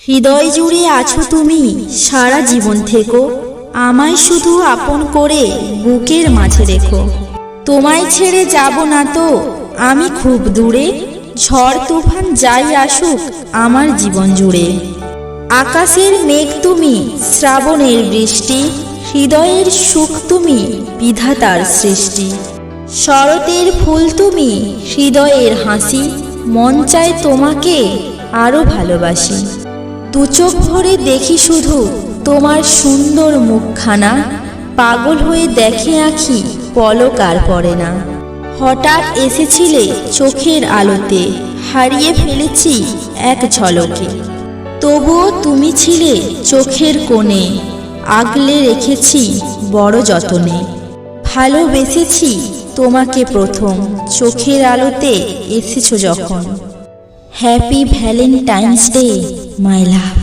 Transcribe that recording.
হৃদয় জুড়ে আছো তুমি, সারা জীবন থেকো, আমায় শুধু আপন করে বুকের মাঝে রেখো। তোমায় ছেড়ে যাব না তো আমি খুব দূরে, ঝড় তুফান যাই আসুক আমার জীবন জুড়ে। আকাশের মেঘ তুমি, শ্রাবণের বৃষ্টি, হৃদয়ের সুখ তুমি, বিধাতার সৃষ্টি। শরতের ফুল তুমি, হৃদয়ের হাসি, মন চায় তোমাকে আরো ভালোবাসি। দু চোখ ভরে দেখি শুধু তোমার সুন্দর মুখখানা, পাগল হয়ে দেখে আঁখি পলক আর পড়ে না। হঠাৎ এসেছিলে চোখের আলোতে, হারিয়ে ফেলেছি এক ঝলকে। তবুও তুমি ছিলে চোখের কোণে, আগলে রেখেছি বড় যতনে। ভালোবেসেছি তোমাকে প্রথম, চোখের আলোতে এসেছো যখন। Happy Valentine's day my love.